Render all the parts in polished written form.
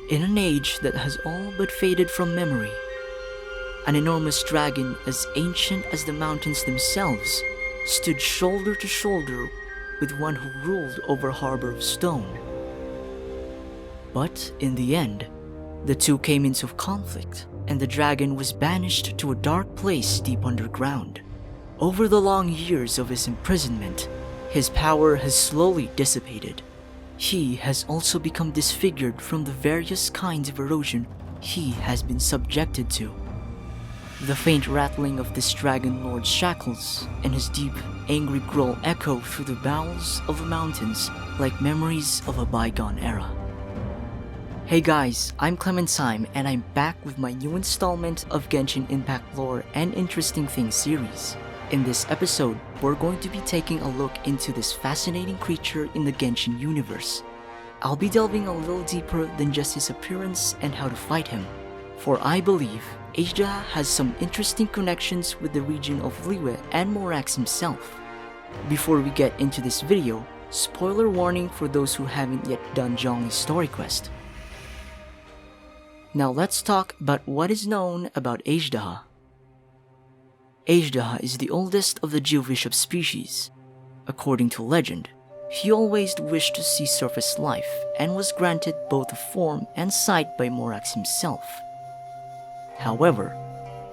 In an age that has all but faded from memory, an enormous dragon as ancient as the mountains themselves stood shoulder to shoulder with one who ruled over a harbor of stone. But in the end, the two came into conflict, and the dragon was banished to a dark place deep underground. Over the long years of his imprisonment, his power has slowly dissipated. He has also become disfigured from the various kinds of erosion he has been subjected to. The faint rattling of this dragon lord's shackles and his deep, angry growl echo through the bowels of the mountains like memories of a bygone era. Hey guys, I'm Clementine and I'm back with my new installment of Genshin Impact lore and interesting things series. In this episode, we're going to be taking a look into this fascinating creature in the Genshin universe. I'll be delving a little deeper than just his appearance and how to fight him, for I believe Azhdaha has some interesting connections with the region of Liyue and Morax himself. Before we get into this video, spoiler warning for those who haven't yet done Zhongli's story quest. Now let's talk about what is known about Azhdaha. Azhdaha is the oldest of the Geobishop species. According to legend, he always wished to see surface life and was granted both a form and sight by Morax himself. However,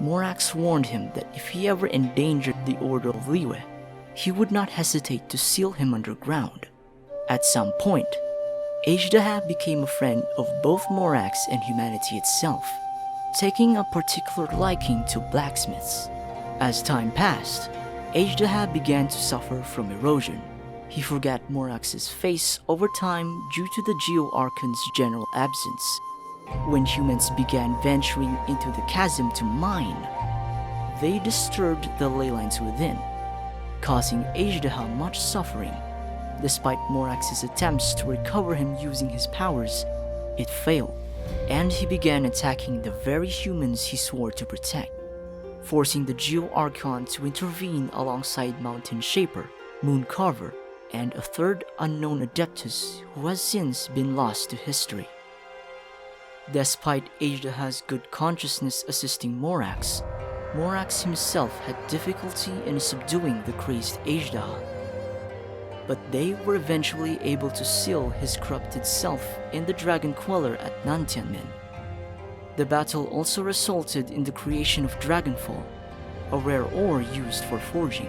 Morax warned him that if he ever endangered the Order of Liyue, he would not hesitate to seal him underground. At some point, Azhdaha became a friend of both Morax and humanity itself, taking a particular liking to blacksmiths. As time passed, Azhdaha began to suffer from erosion. He forgot Morax's face over time due to the Geo-Archon's general absence. When humans began venturing into the chasm to mine, they disturbed the ley lines within, causing Azhdaha much suffering. Despite Morax's attempts to recover him using his powers, it failed, and he began attacking the very humans he swore to protect, forcing the Geo-Archon to intervene alongside Mountain Shaper, Moon Carver, and a third unknown Adeptus who has since been lost to history. Despite Azhdaha's good consciousness assisting Morax, Morax himself had difficulty in subduing the crazed Azhdaha. But they were eventually able to seal his corrupted self in the Dragon Queller at Nantianmen. The battle also resulted in the creation of Dragonfall, a rare ore used for forging.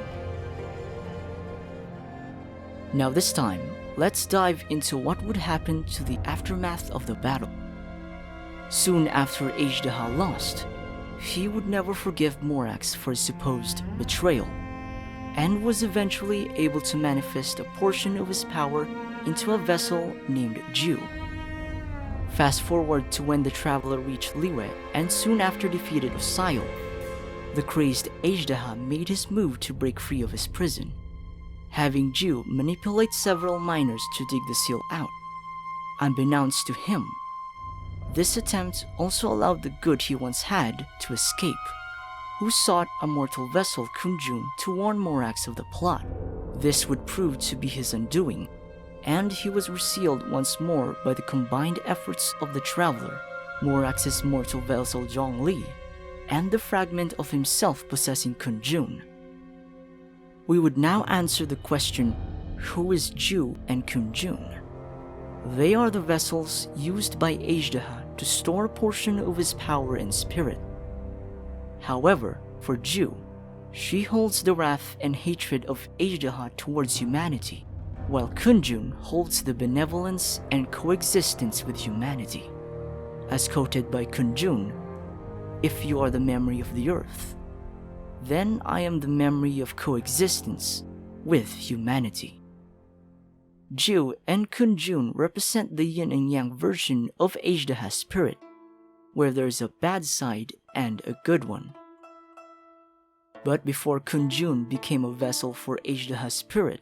Now this time, let's dive into what would happen to the aftermath of the battle. Soon after Azhdaha lost, he would never forgive Morax for his supposed betrayal, and was eventually able to manifest a portion of his power into a vessel named Ju. Fast forward to when the traveler reached Liyue and soon after defeated Osayo, the crazed Azhdaha made his move to break free of his prison, having Ju manipulate several miners to dig the seal out. Unbeknownst to him, this attempt also allowed the good he once had to escape, who sought a mortal vessel Kunjun to warn Morax of the plot. This would prove to be his undoing, and he was resealed once more by the combined efforts of the traveler, Morax's mortal vessel Zhongli, and the fragment of himself possessing Kunjun. We would now answer the question, who is Ju and Kunjun? They are the vessels used by Azhdaha to store a portion of his power and spirit. However, for Ju, she holds the wrath and hatred of Azhdaha towards humanity, while Kunjun holds the benevolence and coexistence with humanity. As quoted by Kunjun, "If you are the memory of the earth, then I am the memory of coexistence with humanity." Ju and Kunjun represent the yin and yang version of Azhdaha's spirit, where there's a bad side and a good one. But before Kunjun became a vessel for Azhdaha's spirit,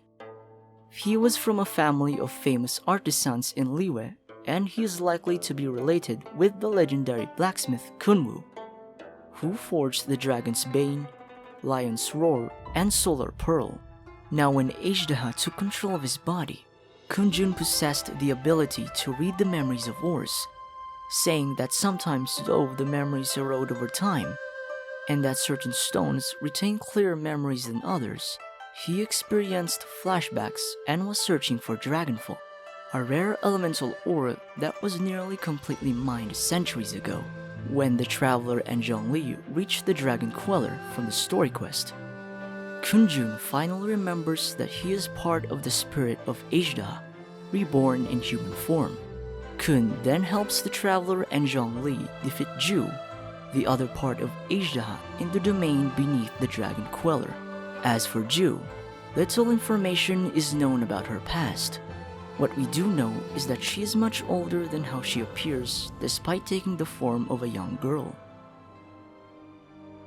he was from a family of famous artisans in Liyue, and he is likely to be related with the legendary blacksmith Kunwu, who forged the Dragon's Bane, Lion's Roar, and Solar Pearl. Now when Azhdaha took control of his body, Kunjun possessed the ability to read the memories of ores, saying that sometimes though the memories erode over time, and that certain stones retain clearer memories than others, he experienced flashbacks and was searching for Dragonfall, a rare elemental ore that was nearly completely mined centuries ago, when the Traveler and Zhongli reached the Dragon Queller from the story quest. Kunjun finally remembers that he is part of the spirit of Azhdaha, reborn in human form. Kun then helps the Traveler and Zhongli defeat Ju, the other part of Azhdaha, in the domain beneath the Dragon Queller. As for Ju, little information is known about her past. What we do know is that she is much older than how she appears, despite taking the form of a young girl.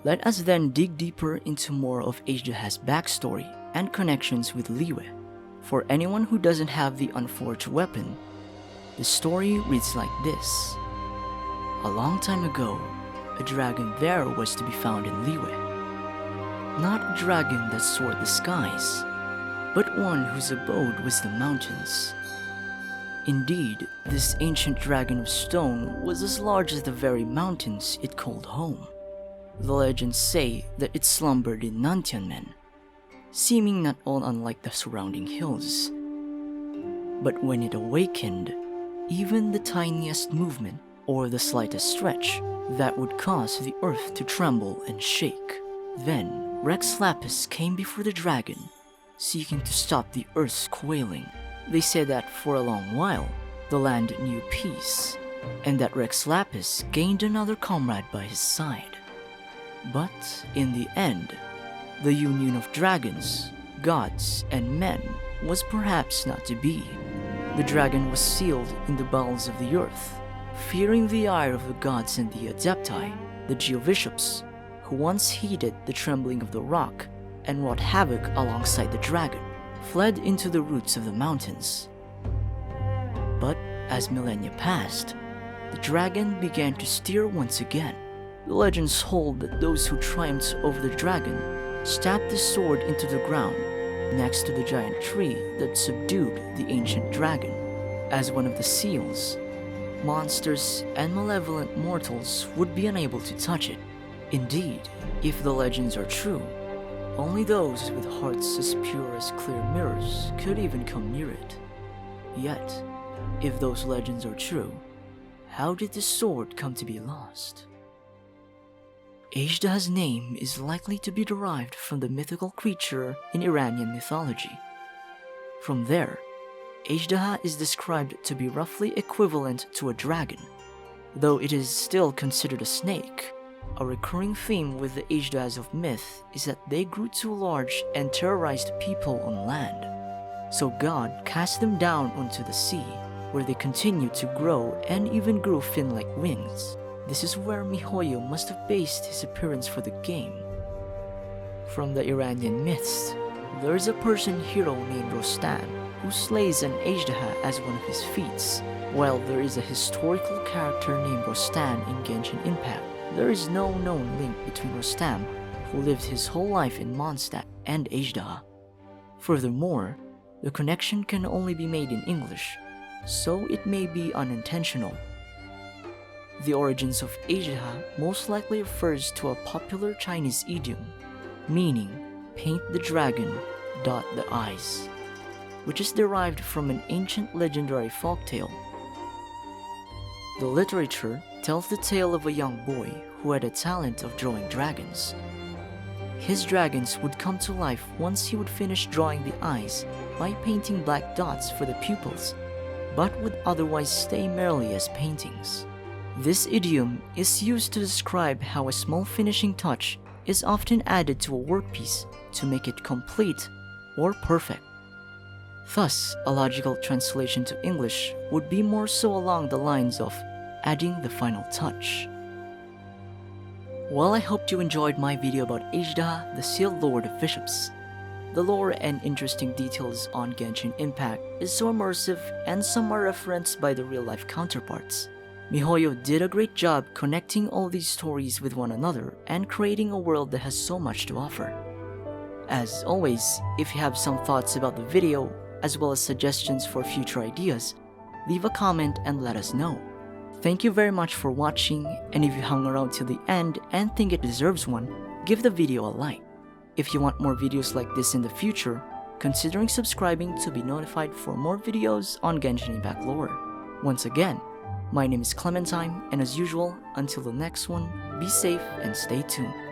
Let us then dig deeper into more of Azhdaha's backstory and connections with Liyue. For anyone who doesn't have the unforged weapon, the story reads like this. A long time ago, a dragon there was to be found in Liyue. Not a dragon that soared the skies, but one whose abode was the mountains. Indeed, this ancient dragon of stone was as large as the very mountains it called home. The legends say that it slumbered in Nantianmen, seeming not all unlike the surrounding hills. But when it awakened, even the tiniest movement or the slightest stretch that would cause the earth to tremble and shake. Then Rex Lapis came before the dragon, seeking to stop the earth's quailing. They said that for a long while, the land knew peace, and that Rex Lapis gained another comrade by his side. But in the end, the union of dragons, gods, and men was perhaps not to be. The dragon was sealed in the bowels of the earth, fearing the ire of the gods and the Adepti, the Geobishops, who once heeded the trembling of the rock and wrought havoc alongside the dragon, fled into the roots of the mountains. But as millennia passed, the dragon began to steer once again. The legends hold that those who triumphed over the dragon stabbed the sword into the ground next to the giant tree that subdued the ancient dragon. As one of the seals, monsters and malevolent mortals would be unable to touch it. Indeed, if the legends are true, only those with hearts as pure as clear mirrors could even come near it. Yet, if those legends are true, how did the sword come to be lost? Azhdaha's name is likely to be derived from the mythical creature in Iranian mythology. From there, Azhdaha is described to be roughly equivalent to a dragon, though it is still considered a snake. A recurring theme with the Azhdahas of myth is that they grew too large and terrorized people on land. So God cast them down onto the sea, where they continued to grow and even grew fin-like wings. This is where MiHoYo must have based his appearance for the game. From the Iranian myths, there is a Persian hero named Rostam who slays an Azhdaha as one of his feats, while there is a historical character named Rostam in Genshin Impact. There is no known link between Rostam, who lived his whole life in Mondstadt, and Azhdaha. Furthermore, the connection can only be made in English, so it may be unintentional. The origins of Azhdaha most likely refers to a popular Chinese idiom, meaning paint the dragon, dot the eyes, which is derived from an ancient legendary folktale. The literature tells the tale of a young boy who had a talent of drawing dragons. His dragons would come to life once he would finish drawing the eyes by painting black dots for the pupils, but would otherwise stay merely as paintings. This idiom is used to describe how a small finishing touch is often added to a workpiece to make it complete or perfect. Thus, a logical translation to English would be more so along the lines of adding the final touch. Well, I hope you enjoyed my video about Azhdaha, the Sealed Lord of Bishops. The lore and interesting details on Genshin Impact is so immersive, and some are referenced by the real-life counterparts. MiHoYo did a great job connecting all these stories with one another and creating a world that has so much to offer. As always, if you have some thoughts about the video, as well as suggestions for future ideas, leave a comment and let us know. Thank you very much for watching, and if you hung around till the end and think it deserves one, give the video a like. If you want more videos like this in the future, considering subscribing to be notified for more videos on Genshin Impact lore. Once again, my name is Clementine, and as usual, until the next one, be safe and stay tuned.